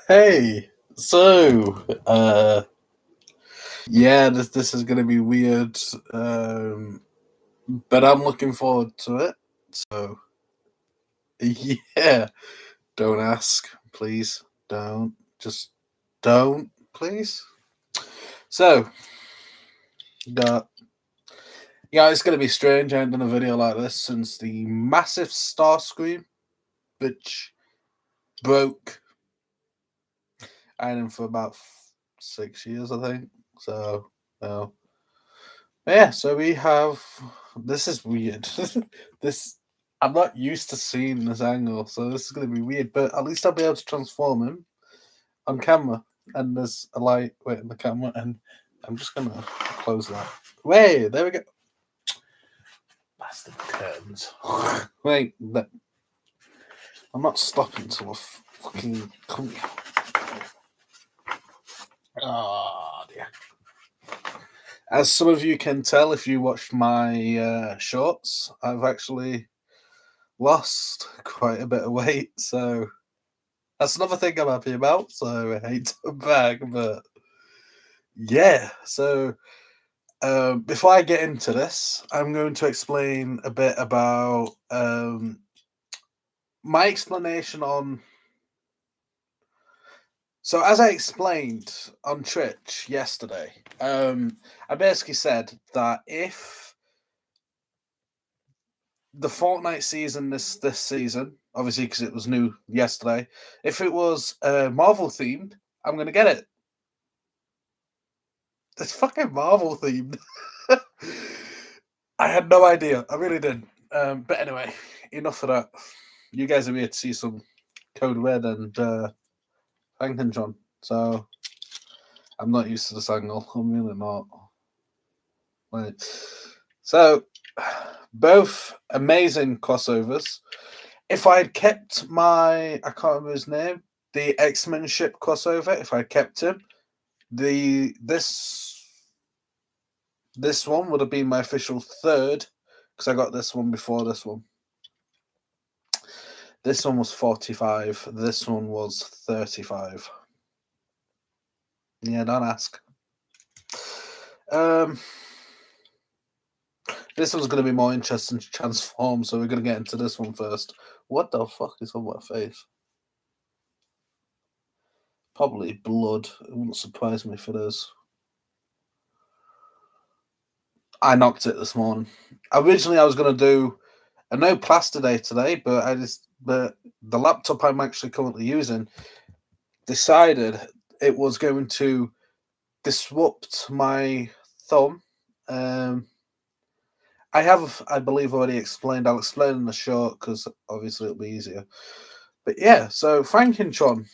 Hey, so yeah, this is gonna be weird, but I'm looking forward to it. So yeah, don't ask, please. Don't just don't, please. So got yeah, it's gonna be strange. I haven't done a video like this since the massive star screen, which broke. I had him for about 6 years, I think. So. Uh, Yeah, so we have. This is weird. this I'm not used to seeing this angle, so this is going to be weird. But at least I'll be able to transform him on camera. And there's a light waiting the camera, and I'm just going to close that. Wait, there we go. Bastard curtains. Wait, I'm not stopping till I fucking come. Oh dear. As some of you can tell, if you watched my shorts, I've actually lost quite a bit of weight, so that's another thing I'm happy about. So I hate to brag, but yeah. So before I get into this, I'm going to explain a bit about my explanation on. So as I explained on Twitch yesterday, I basically said that if the Fortnite season this season, obviously because it was new yesterday, if it was Marvel themed, I'm gonna get it. It's fucking Marvel themed. I had no idea. I really didn't. But anyway, enough of that. You guys are here to see some Code Red and frankentron. So I'm not used to this angle. I'm really not. Right. So both amazing crossovers. If I'd kept I can't remember his name, the X-Men ship crossover, if I kept him, this one would have been my official third because I got this one before this one. This one was 45. This one was 35. Yeah, don't ask. This one's going to be more interesting to transform, so we're going to get into this one first. What the fuck is on my face? Probably blood. It wouldn't surprise me if it is. I knocked it this morning. Originally, I was going to do a no plaster day today, but the laptop I'm actually currently using decided it was going to disrupt my thumb. I believe, already explained. I'll explain in the short because obviously it'll be easier. But yeah, so frankentron.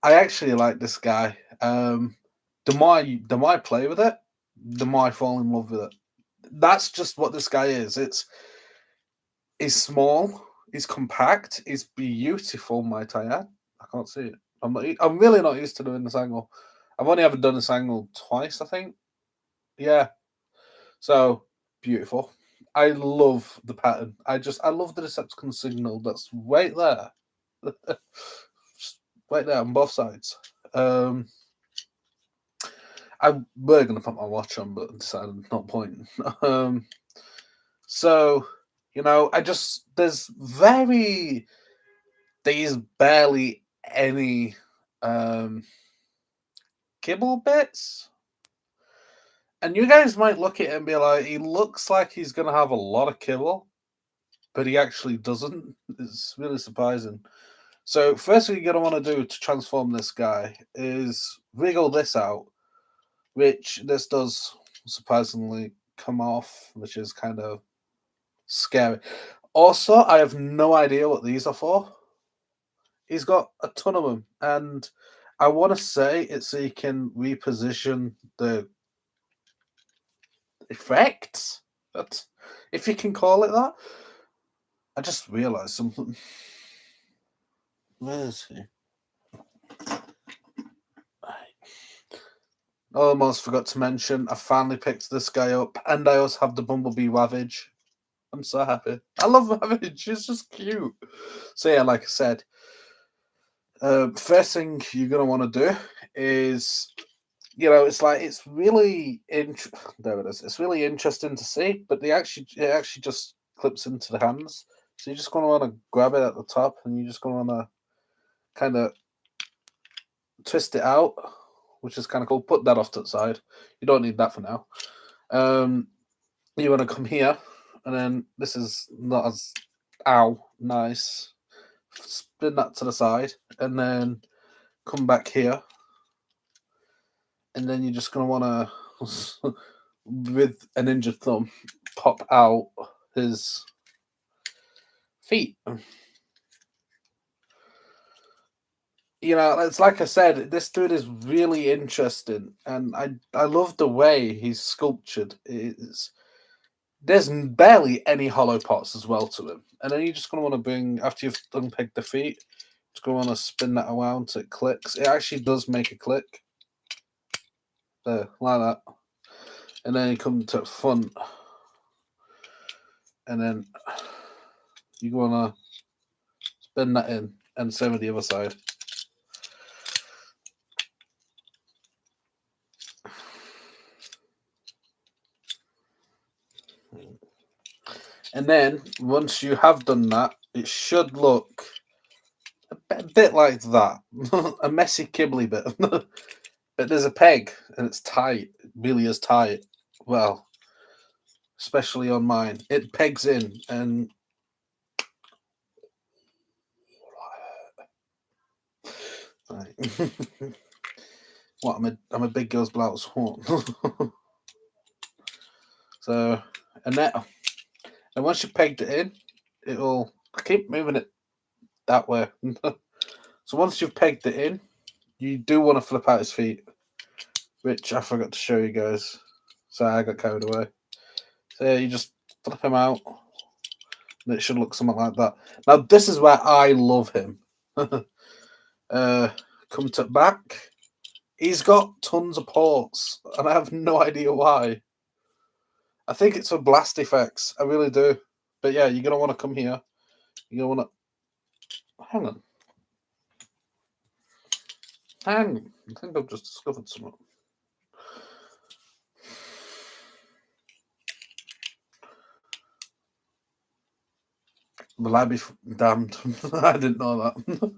I actually like this guy. The more I play with it, the more I fall in love with it. That's just what this guy is. He's small, he's compact, he's beautiful, might I add. I can't see it. I'm really not used to doing this angle. I've only ever done this angle twice, I think. Yeah. So beautiful. I love the pattern. I love the Decepticon signal that's right there. Right there on both sides. I were going to put my watch on, but decided not pointing. So, there's barely any kibble bits. And you guys might look at it and be like, he looks like he's going to have a lot of kibble, but he actually doesn't. It's really surprising. So, first thing you're going to want to do to transform this guy is wriggle this out, which this does surprisingly come off, which is kind of scary. Also, I have no idea what these are for. He's got a ton of them, and I want to say it's so you can reposition the effects. That's, if you can call it that. I just realised something. Where is he? Almost forgot to mention, I finally picked this guy up, and I also have the Bumblebee Ravage. I'm so happy. I love Ravage. It's just cute. So yeah, like I said, First thing you're gonna want to do is, it's really there it is. It's really interesting to see, but it actually just clips into the hands. So you're just gonna want to grab it at the top, and you're just gonna want to kind of twist it out, which is kind of cool. Put that off to the side. You don't need that for now. You want to come here, and then this is not as nice. Spin that to the side, and then come back here, and then you're just gonna want to, with a ninja thumb, pop out his feet. It's like I said, this dude is really interesting, and I love the way he's sculptured. There's barely any hollow parts as well to him, and then you're just gonna want to bring, after you've unpegged the feet, just gonna want to spin that around so it clicks. It actually does make a click, there, like that, and then you come to front, and then you wanna spin that in, and same with the other side. And then once you have done that, it should look a bit like that, a messy kibbly bit. But there's a peg, and it's tight. It really is tight. Well, especially on mine, it pegs in, and right. What, I'm a big girl's blouse. So, and once you've pegged it in, it'll keep moving it that way. So once you've pegged it in, you do want to flip out his feet, which I forgot to show you guys. So I got carried away. So yeah, you just flip him out, and it should look something like that. Now this is where I love him. Come to back. He's got tons of ports, and I have no idea why. I think it's for blast effects. I really do. But yeah, you're gonna want to come here. You're gonna want to hang on. I think I've just discovered something. Will I be damned? I didn't know that.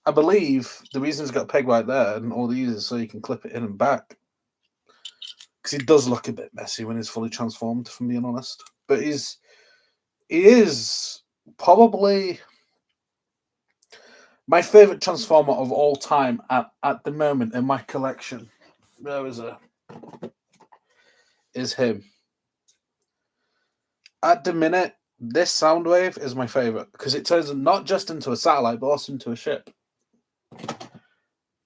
I believe the reason it's got a peg right there and all these is so you can clip it in and back. Because he does look a bit messy when he's fully transformed, if I'm being honest. But he is probably my favourite Transformer of all time at the moment in my collection. There is him. At the minute, this Soundwave is my favourite because it turns not just into a satellite, but also into a ship.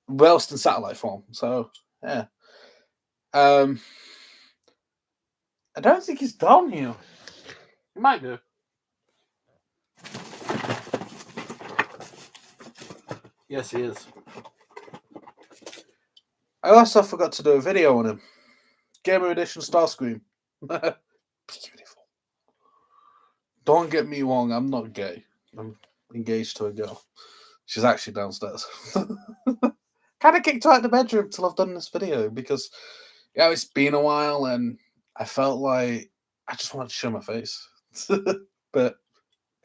Whilst in satellite form. So, yeah. I don't think he's down here. He might do. Yes, he is. I also forgot to do a video on him. Gamer Edition Starscream. Beautiful. Don't get me wrong, I'm not gay. I'm engaged to a girl. She's actually downstairs. Kind of kicked her out of the bedroom till I've done this video because, it's been a while and I felt like I just wanted to show my face. But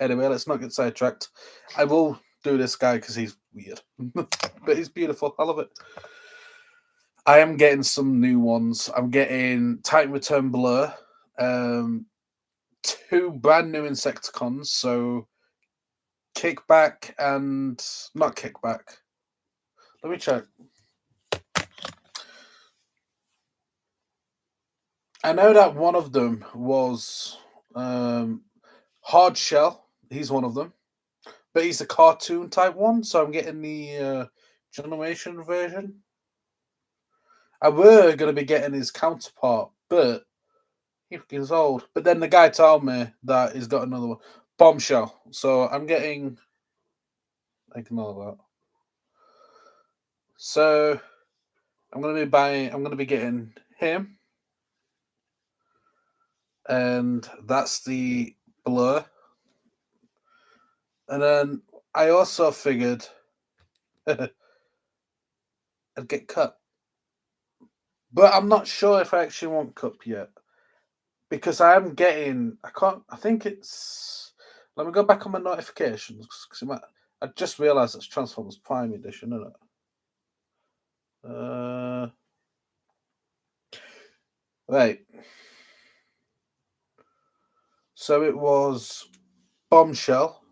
anyway, let's not get sidetracked. I will do this guy because he's weird. But he's beautiful. I love it. I am getting some new ones. I'm getting Titan Return Blur. 2 brand new Insecticons. So Kickback and not Kickback. Let me check. I know that one of them was Hard Shell. He's one of them. But he's a cartoon type one, so I'm getting the generation version. I were going to be getting his counterpart, but he's old. But then the guy told me that he's got another one. Bombshell. So I'm getting... Ignore that. So I'm going to be getting him. And that's the Blur. And then I also figured I'd get Cup. But I'm not sure if I actually want Cup yet. Because I am getting. I can't. I think it's. Let me go back on my notifications. Because I just realised it's Transformers Prime Edition, isn't it? Right. So it was Bombshell.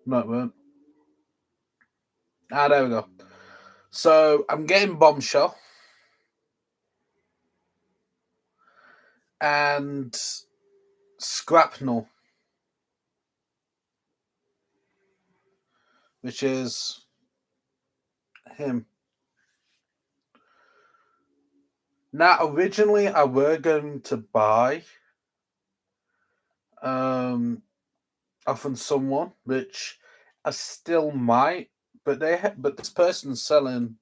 No, it weren't. There we go. So I'm getting Bombshell and Scrapnel, which is him. Now, originally, I were going to buy off on someone, which I still might, but but this person's selling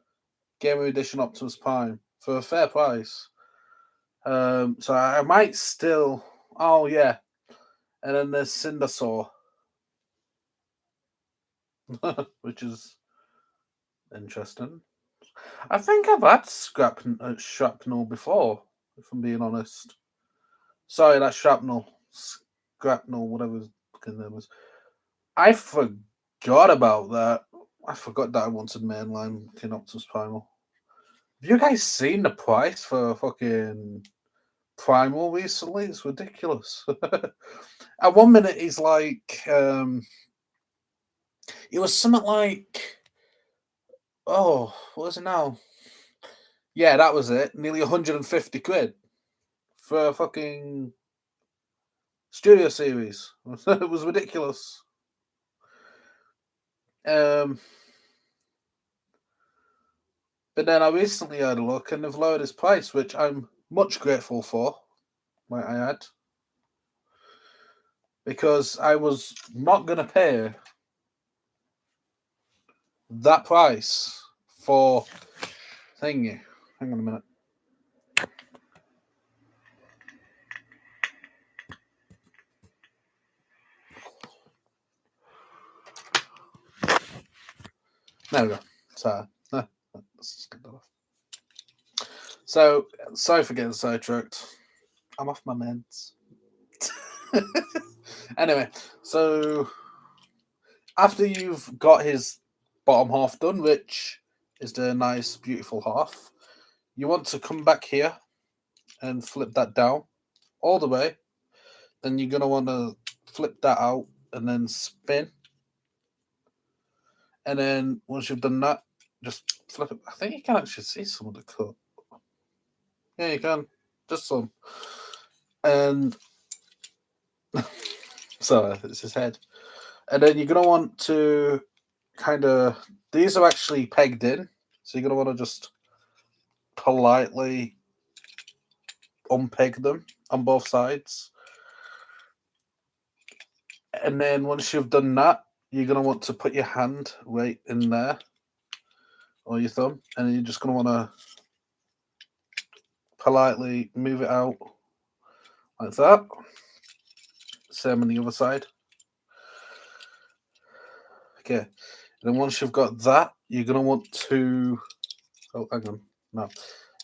Gamer Edition Optimus Prime for a fair price. So I might still. Oh yeah, and then there's Cindersaw, which is interesting. I think I've had shrapnel before, if I'm being honest. Sorry, that's shrapnel, scrapnel, whatever his fucking name was. I forgot about that. I forgot that I wanted mainline King Optimus Primal. Have you guys seen the price for fucking Primal recently? It's ridiculous. At one minute, he's like, it was something like, oh, what is it now? Yeah, that was it. Nearly 150 quid for a fucking studio series. It was ridiculous. But then I recently had a look and they've lowered his price, which I'm much grateful for, might I add. Because I was not going to pay that price for thingy. Hang on a minute. There we go. So, sorry for getting sidetracked. I'm off my meds. Anyway, so after you've got his bottom half done, which is the nice, beautiful half, you want to come back here and flip that down all the way. Then you're going to want to flip that out and then spin. And then once you've done that, just flip it. I think you can actually see some of the cut. Yeah, you can. Just some. And sorry, it's his head. And then you're going to want to kind of. These are actually pegged in. So you're going to want to just politely unpeg them on both sides. And then once you've done that, you're going to want to put your hand right in there, or your thumb, and you're just going to want to politely move it out like that. Same on the other side. Okay. And then once you've got that, you're going to want to. Oh, hang on. No.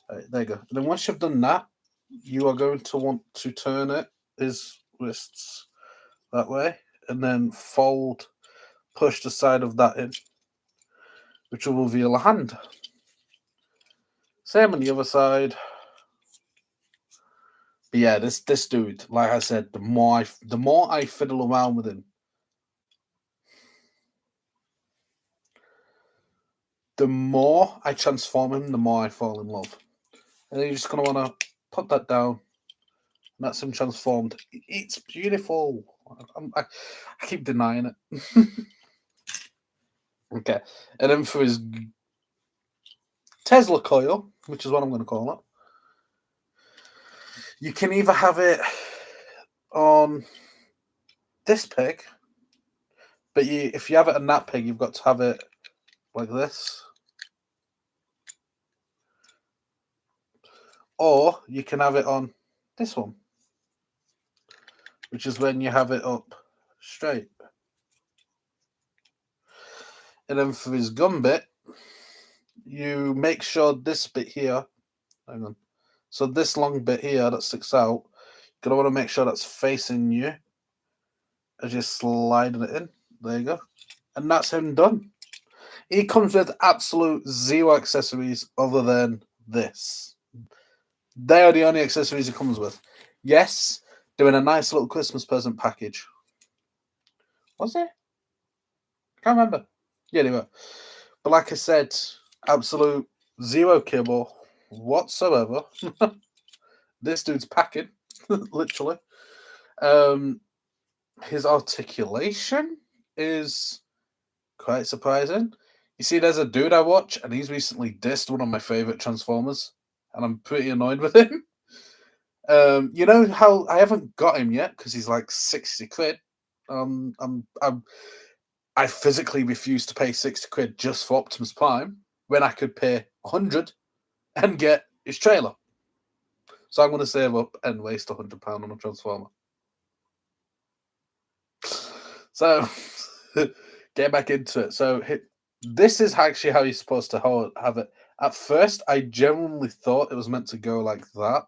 Right, there you go. And then once you've done that, you are going to want to turn his wrists that way, and then push the side of that in, which will reveal a hand. Same on the other side. But yeah, this dude, like I said, the more I fiddle around with him, the more I transform him, the more I fall in love. And you're just gonna want to put that down. And that's him transformed. It's beautiful. I keep denying it. Okay, and then for his Tesla coil, which is what I'm going to call it, you can either have it on this peg, but if you have it on that peg, you've got to have it like this. Or you can have it on this one, which is when you have it up straight. And then for his gun bit, you make sure this bit here, hang on. So this long bit here that sticks out, you're gonna want to make sure that's facing you as you're sliding it in. There you go. And that's him done. He comes with absolute zero accessories other than this. They are the only accessories he comes with. Yes, doing a nice little Christmas present package. Was it? Can't remember. Yeah, they were. But like I said, absolute zero kibble whatsoever. This dude's packing, literally. His articulation is quite surprising. You see, there's a dude I watch, and he's recently dissed one of my favorite Transformers, and I'm pretty annoyed with him. You know how I haven't got him yet because he's like 60 quid. I physically refuse to pay 60 quid just for Optimus Prime when I could pay 100 and get his trailer. So I'm going to save up and waste £100 on a Transformer. So, get back into it. So, this is actually how you're supposed to have it. At first, I genuinely thought it was meant to go like that.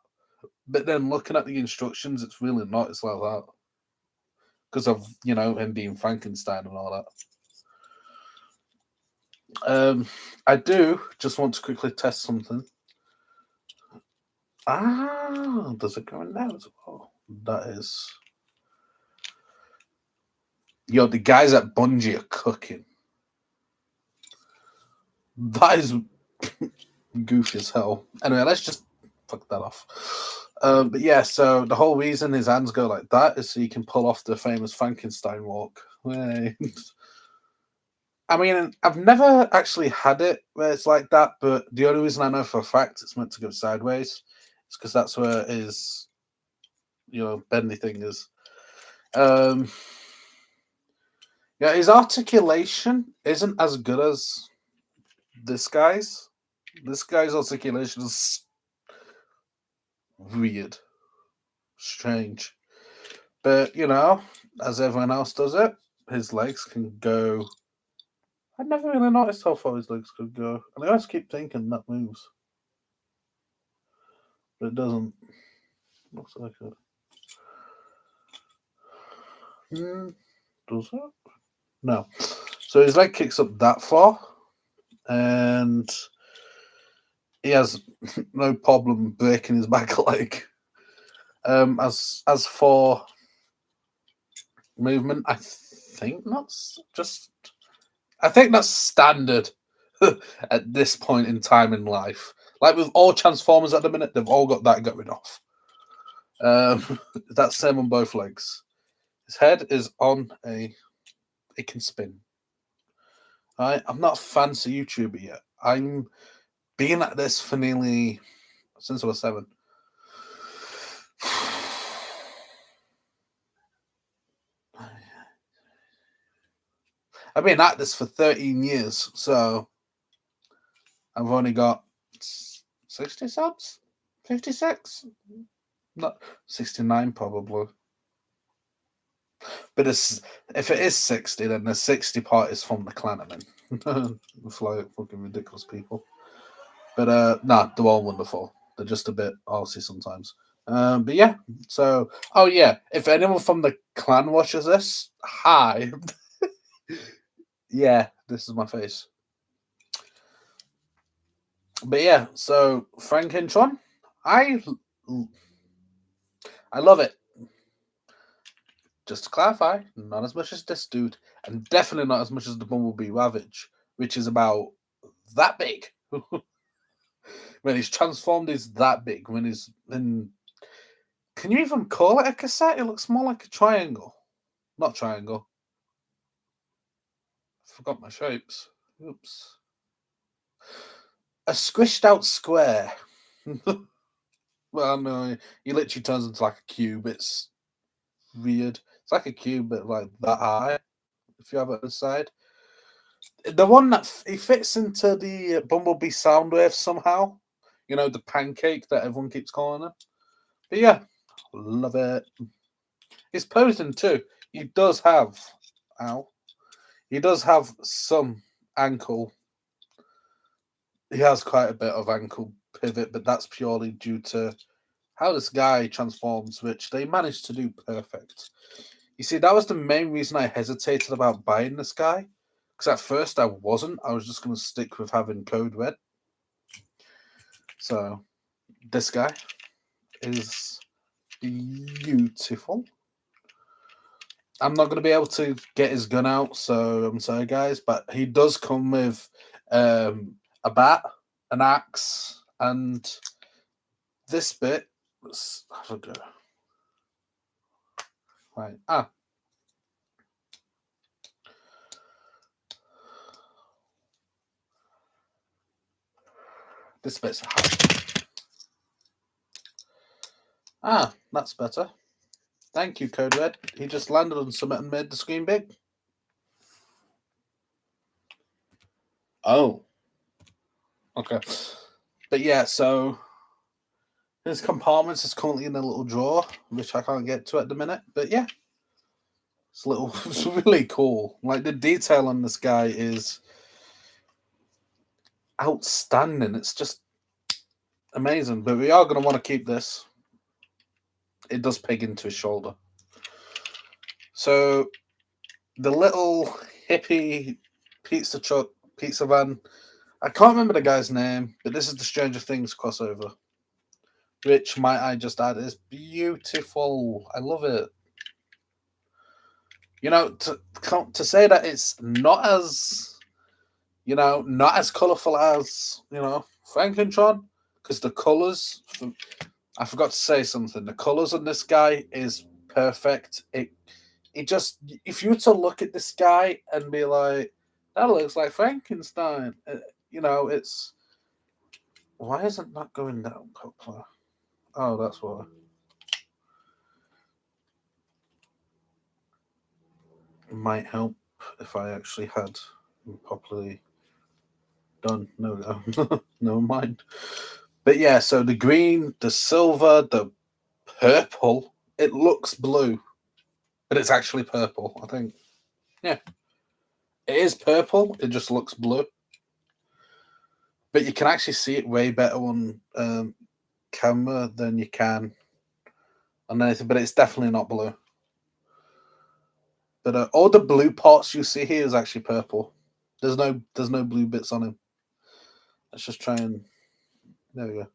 But then looking at the instructions, it's really not. It's like that. Because of, him being Frankenstein and all that. I do just want to quickly test something. Does it go in there as well? That is... Yo, the guys at Bungie are cooking. That is goofy as hell. Anyway, let's just fuck that off. But yeah, so the whole reason his hands go like that is so you can pull off the famous Frankenstein walk. I mean, I've never actually had it where it's like that, but the only reason I know for a fact it's meant to go sideways is because that's where his, bendy thing is. Yeah, his articulation isn't as good as this guy's. This guy's articulation is weird, strange. But, as everyone else does it, his legs can go. I never really noticed how far his legs could go. And I always keep thinking that moves. But it doesn't. Looks like it. Does it? No. So his leg kicks up that far. And he has no problem breaking his back leg. As for movement, I think that's standard at this point in time in life. Like with all Transformers at the minute, they've all got that going off. That's same on both legs. His head is on it can spin. I'm not a fancy YouTuber yet. I'm being at this for nearly since I was 7. I've been at this for 13 years, so I've only got 60 subs? 56? Not 69 probably. But if it is 60, then the 60 part is from the clan I'm in. Like fucking ridiculous people. But nah, they're all wonderful. They're just a bit arsey sometimes. But yeah, so if anyone from the clan watches this, hi. Yeah, this is my face. But yeah, so frankentron, I love it. Just to clarify, not as much as this dude, and definitely not as much as the Bumblebee Ravage, which is about that big. When he's transformed, he's that big. When he's in, can you even call it a cassette? It looks more like a triangle. Not triangle. I forgot my shapes. Oops. A squished out square. Well, no, he literally turns into like a cube. It's weird. It's like a cube, but like that high. If you have it on the side, the one that he fits into the Bumblebee Soundwave somehow. The pancake that everyone keeps calling it. But yeah, love it. He's posing too. He does have, he does have some ankle, he has quite a bit of ankle pivot, but that's purely due to how this guy transforms, which they managed to do perfect. You see, that was the main reason I hesitated about buying this guy. Because at first I wasn't. I was just going to stick with having Code Red. So, this guy is beautiful. I'm not going to be able to get his gun out, so I'm sorry, guys. But he does come with a bat, an axe, and this bit. Let's have a go. Right. This bit's that's better. Thank you, Code Red. He just landed on something and made the screen big. Oh. Okay. But yeah, so his compartments is currently in a little drawer, which I can't get to at the minute. But yeah, it's really cool. Like the detail on this guy is outstanding. It's just amazing. But we are going to want to keep this. It does peg into his shoulder. So the little hippie pizza truck, pizza van. I can't remember the guy's name, but this is the Stranger Things crossover. Which, might I just add, is beautiful. I love it. You know, to say that it's not as, not as colourful as, frankentron, because the colours, I forgot to say something. The colours on this guy is perfect. It just, if you were to look at this guy and be like, that looks like Frankenstein, it's, why isn't that going down, Poplar? Oh, that's why. It might help if I actually had properly done. No, never mind. But yeah, so the green, the silver, the purple, it looks blue, but it's actually purple, I think. Yeah. It is purple, it just looks blue. But you can actually see it way better on camera than you can on anything, but it's definitely not blue. But all the blue parts you see here is actually purple. There's no blue bits on him. Let's just try and there we go.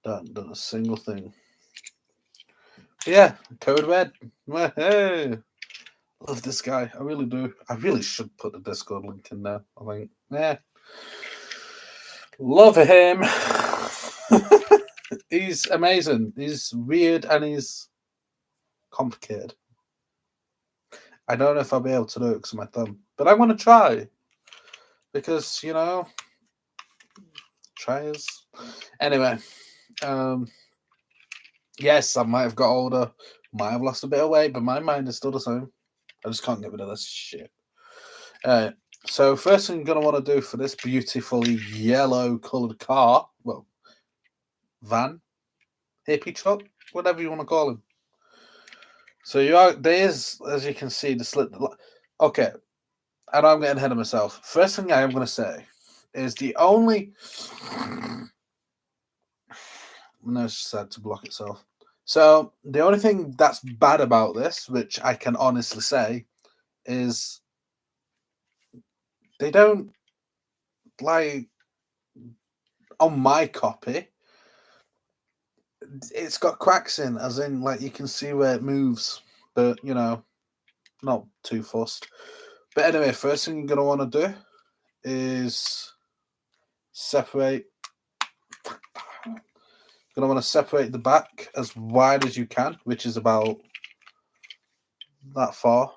That done a single thing. Yeah, Code Red. Hey. Love this guy. I really do. I really should put the Discord link in there. I think. Yeah. Love him. He's amazing. He's weird and he's complicated. I don't know if I'll be able to do it because of my thumb, but I want to try because tries. Anyway, yes, I might have got older, might have lost a bit of weight, but my mind is still the same. I just can't get rid of this shit. So first thing I'm gonna want to do for this beautifully yellow coloured car, well, van, hippie truck, whatever you want to call him. So there's, as you can see, the slit. Okay, I know I'm getting ahead of myself. First thing I am going to say is the only. No, it's sad to block itself. So the only thing that's bad about this, which I can honestly say, is they don't like on my copy. It's got cracks in, as in like you can see where it moves, but not too fussed. But anyway, first thing you're gonna want to do is separate. You're gonna want to separate the back as wide as you can, which is about that far.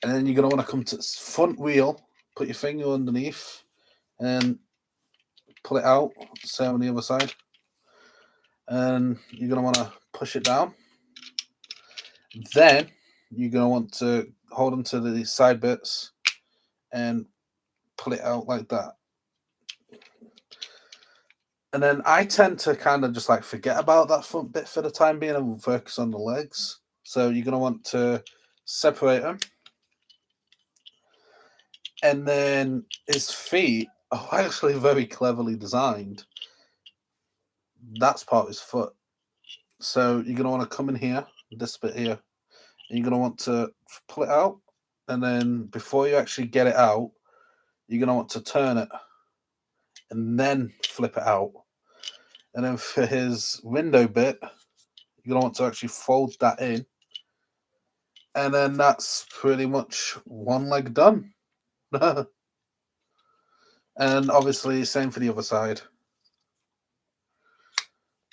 And then you're gonna want to come to front wheel, put your finger underneath, and pull it out. Same on the other side. And you're gonna want to push it down. Then you're gonna want to hold onto the side bits and pull it out like that. And then I tend to kind of just like forget about that front bit for the time being and focus on the legs. So you're going to want to separate them, and then his feet are actually very cleverly designed. That's part of his foot. So you're gonna want to come in here, this bit here, and you're gonna want to pull it out, and then before you actually get it out, you're gonna want to turn it, and then flip it out. And then for his window bit, you're gonna want to actually fold that in, and then that's pretty much one leg done. And obviously, same for the other side.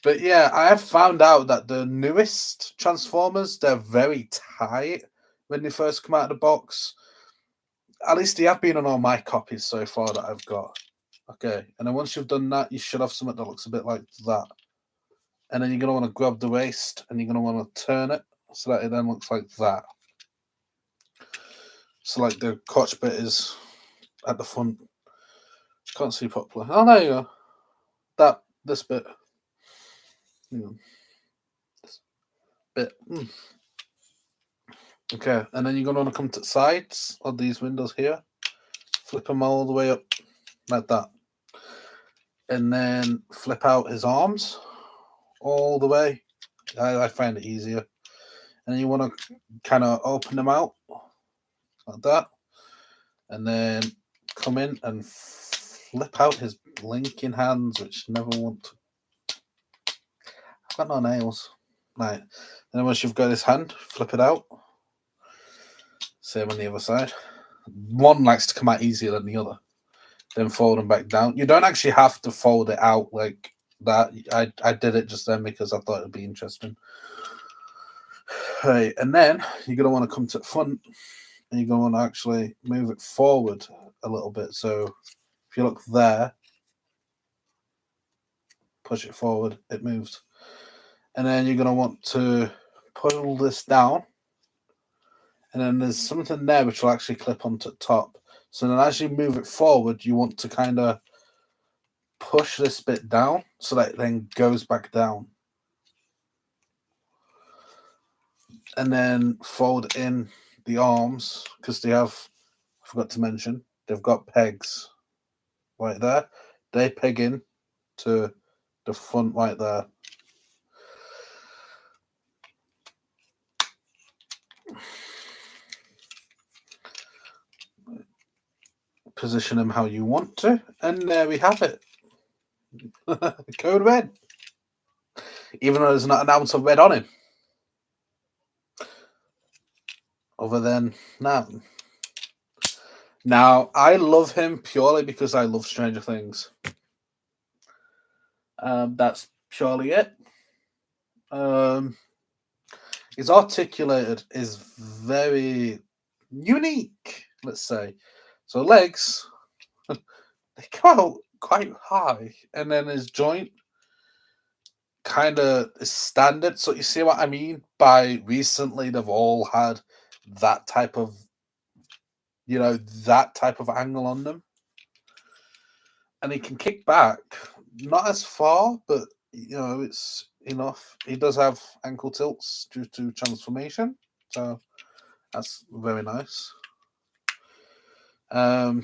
But yeah, I have found out that the newest Transformers, they're very tight when they first come out of the box. At least they have been on all my copies so far that I've got. Okay, and then once you've done that, you should have something that looks a bit like that. And then you're going to want to grab the waist and you're going to want to turn it so that it then looks like that. So like the crotch bit is at the front. Can't see properly. Oh, there you go. This bit. This bit. Okay, and then you're going to want to come to the sides of these windows here. Flip them all the way up like that. And then flip out his arms all the way. I find it easier. And you want to kind of open them out like that. And then come in and flip out his blinking hands, which never want to. I've got no nails. Right. And then once you've got his hand, flip it out. Same on the other side. One likes to come out easier than the other. Then fold them back down. You don't actually have to fold it out like that. I did it just then because I thought it would be interesting. Right, and then you're going to want to come to the front and you're going to want to actually move it forward a little bit. So if you look there, push it forward, it moves. And then you're going to want to pull this down. And then there's something there which will actually clip onto the top. So then as you move it forward, you want to kind of push this bit down so that it then goes back down. And then fold in the arms because they have, I forgot to mention, they've got pegs right there. They peg in to the front right there. Position them how you want to, and there we have it. Code Red. Even though there's not an ounce of red on him. Other than that. Now, I love him purely because I love Stranger Things. That's purely it. His articulated is very unique, let's say. So legs, they come out quite high, and then his joint kind of is standard. So you see what I mean by recently they've all had that type of, that type of angle on them. And he can kick back, not as far, but it's enough. He does have ankle tilts due to transformation, so that's very nice. I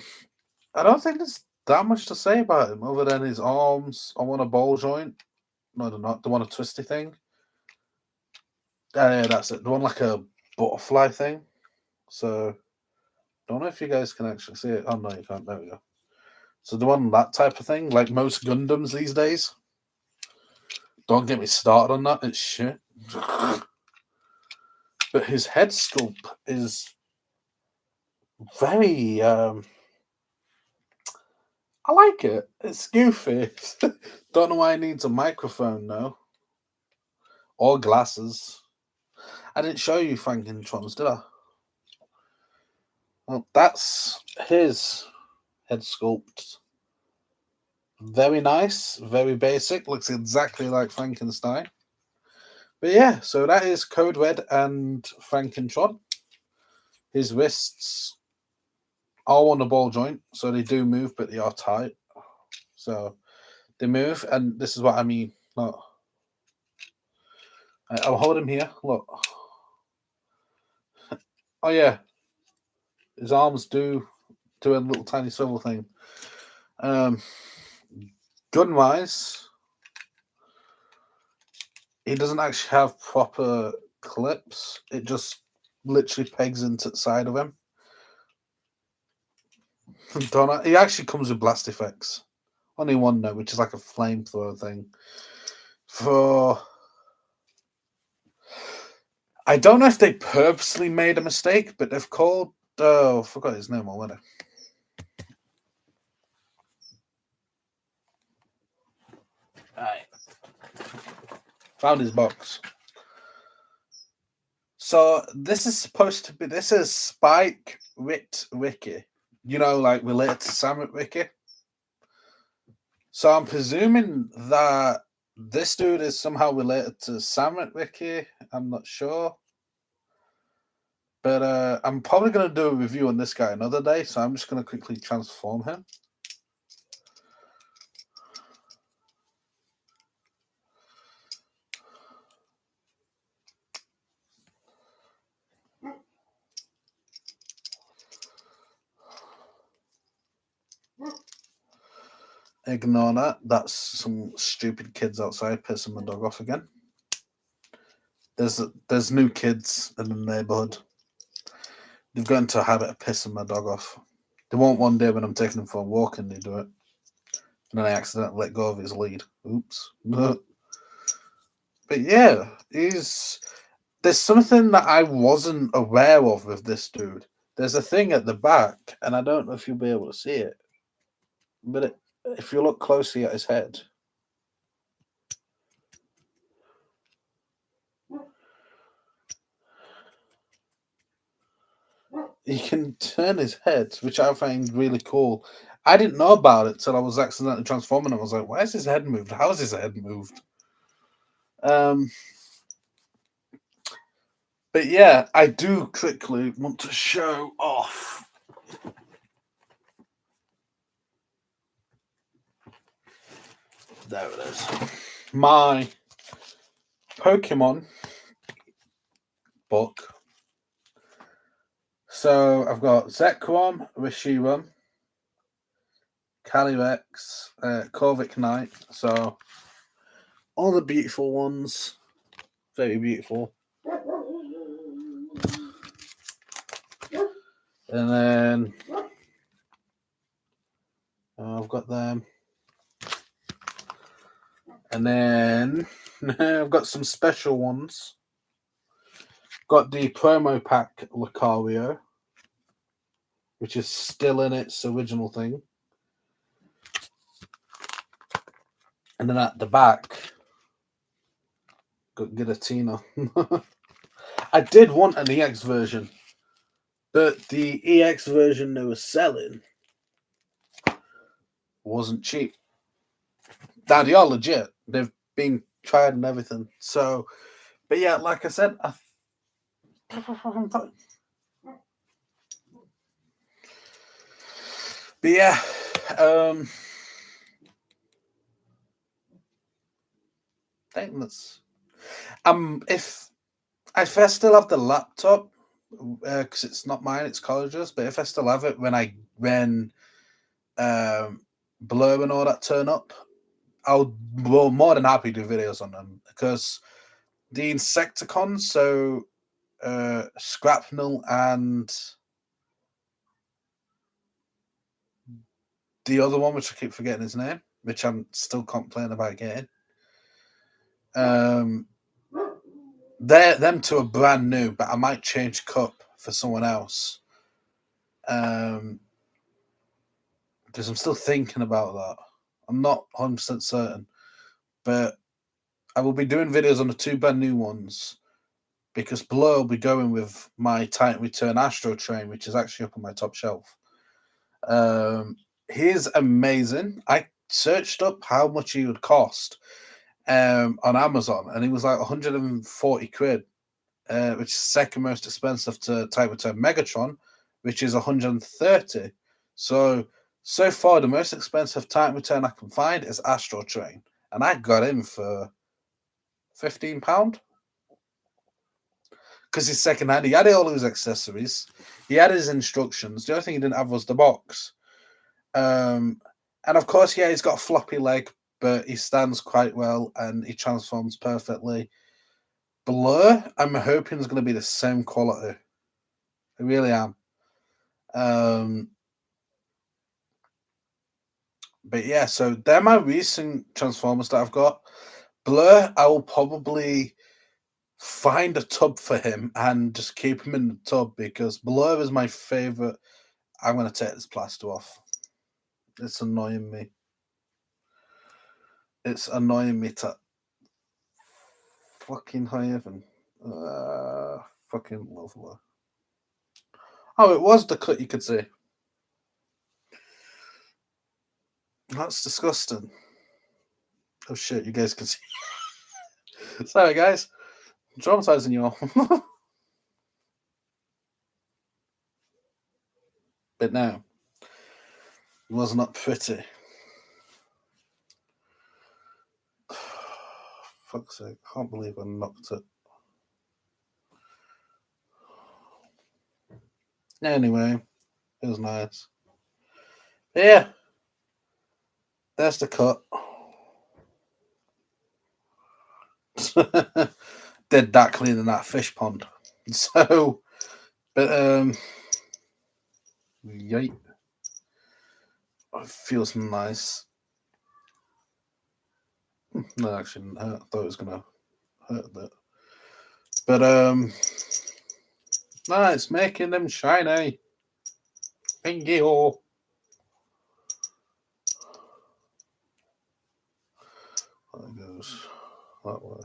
don't think there's that much to say about him other than his arms. I want a ball joint. No, they're not. They want a twisty thing. Yeah, that's it. They want like a butterfly thing. So, don't know if you guys can actually see it. Oh, no, you can't. There we go. So, they want that type of thing, like most Gundams these days. Don't get me started on that. It's shit. But his head sculpt is very I like it. It's goofy. Don't know why he needs a microphone though. Or glasses. I didn't show you Frankentrons, did I? Well, that's his head sculpt. Very nice, very basic. Looks exactly like Frankenstein. But yeah, so that is Code Red and Frankentron. His wrists are on the ball joint, so they do move, but they are tight. So they move, and this is what I mean. Look. I'll hold him here. Look. Oh yeah, his arms do a little tiny swivel thing. Um, gun wise, he doesn't actually have proper clips. It just literally pegs into the side of him. He actually comes with blast effects. Only one though, which is like a flamethrower thing. For I don't know if they purposely made a mistake, but they've called I forgot his name already. Right. Found his box. So this is supposed to be Spike Witwicky. Like related to Sam Witwicky. So I'm presuming that this dude is somehow related to Sam Witwicky. I'm not sure. But I'm probably going to do a review on this guy another day, so I'm just going to quickly transform him. Ignore that. That's some stupid kids outside pissing my dog off again. There's new kids in the neighbourhood. They've got into a habit of pissing my dog off. They won't one day when I'm taking them for a walk and they do it. And then I accidentally let go of his lead. Oops. But yeah, there's something that I wasn't aware of with this dude. There's a thing at the back, and I don't know if you'll be able to see it. But if you look closely at his head, he can turn his head, which I find really cool. I didn't know about it till I was accidentally transforming him. I was like, why is his head moved? How is his head moved? But yeah, I do quickly want to show off. There it is. My Pokemon book. So I've got Zekrom, Reshiram, Calyrex, Corvic Knight. So all the beautiful ones. Very beautiful. And then I've got them. And then I've got some special ones. Got the promo pack Lucario, which is still in its original thing. And then at the back, got Giratina. I did want an EX version, but the EX version they were selling wasn't cheap. Now they are legit. They've been tried and everything. So, but yeah, like I said, but yeah, I think that's if I still have the laptop because it's not mine, it's college's. But if I still have it when Blur and all that turn up, I'll more than happy do videos on them because the Insecticons, so Scrapnel and the other one, which I keep forgetting his name, which I'm still complaining about getting. Them two are brand new, but I might change Cup for someone else. Because I'm still thinking about that. I'm not 100% certain, but I will be doing videos on the two brand new ones because Blur will be going with my Titan Return Astro Train, which is actually up on my top shelf. He is amazing. I searched up how much he would cost on Amazon, and he was like 140 quid, which is second most expensive to Titan Return Megatron, which is 130. So far, the most expensive Titan Return I can find is Astro Train, and I got him for £15. because he's second-hand. He had all his accessories. He had his instructions. The only thing he didn't have was the box. And of course, yeah, he's got a floppy leg, but he stands quite well and he transforms perfectly. Blur, I'm hoping is going to be the same quality. I really am. But yeah, so they're my recent Transformers that I've got. Blur, I will probably find a tub for him and just keep him in the tub because Blur is my favorite. I'm going to take this plaster off. It's annoying me. It's annoying me to fucking high heaven. Fucking love Blur. Oh, it was the cut you could see. That's disgusting. Oh shit, you guys can see. Sorry, guys. I'm traumatizing you all. But no, it was not pretty. Fuck's sake, I can't believe I knocked it. Anyway, it was nice. But yeah, there's the cut. Did that cleaning that fish pond. So, but yike. It feels nice. No, actually didn't hurt. I thought it was gonna hurt a bit. But no, it's making them shiny. Thank you. That goes that way.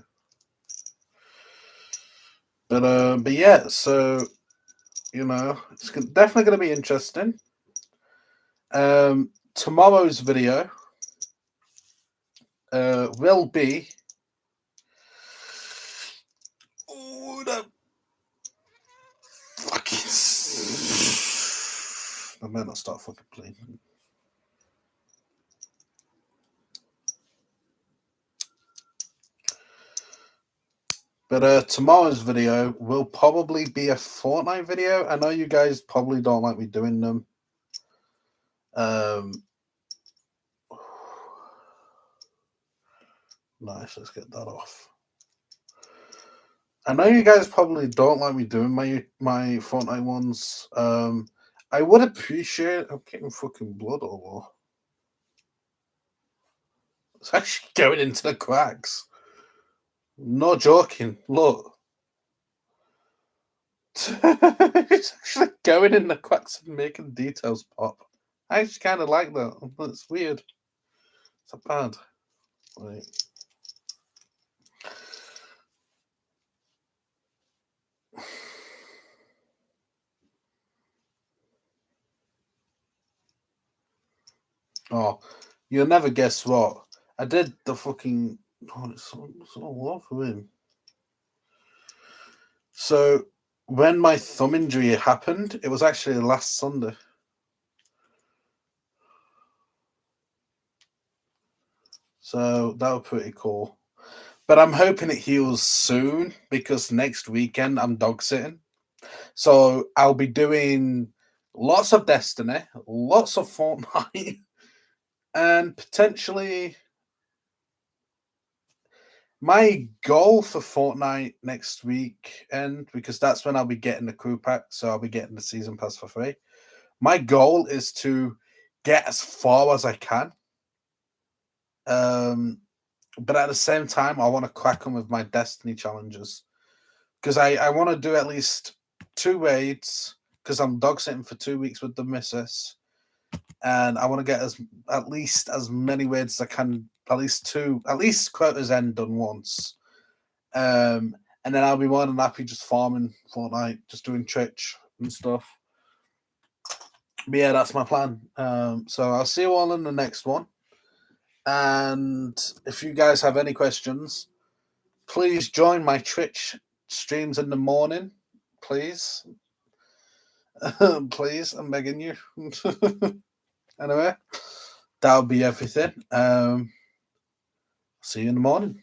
But yeah, so you know, it's definitely going to be interesting. Tomorrow's video will be. Oh, no. Fucking. I might not start fucking playing. But tomorrow's video will probably be a Fortnite video. I know you guys probably don't like me doing them. Nice, let's get that off. I know you guys probably don't like me doing my Fortnite ones. I would appreciate. I'm getting fucking blood all over. It's actually going into the cracks. No joking. Look. It's actually going in the cracks and making details pop. I actually kind of like that. It's weird. It's not bad. Right. Oh, you'll never guess what. I did the fucking. Oh, it's all over him. So, when my thumb injury happened, it was actually last Sunday. So, that was pretty cool. But I'm hoping it heals soon because next weekend I'm dog sitting. So, I'll be doing lots of Destiny, lots of Fortnite, and potentially. My goal for Fortnite next week, and because that's when I'll be getting the crew pack, so I'll be getting the season pass for free. My goal is to get as far as I can. But at the same time, I want to crack on with my Destiny challenges because I want to do at least 2 raids because I'm dog sitting for 2 weeks with the missus, and I want to get at least as many raids as I can, at least quota's end done once. And then I'll be more than happy just farming Fortnite, just doing Twitch and stuff. But yeah, that's my plan. So I'll see you all in the next one. And if you guys have any questions, please join my Twitch streams in the morning, please. Please, I'm begging you. Anyway, that'll be everything. See you in the morning.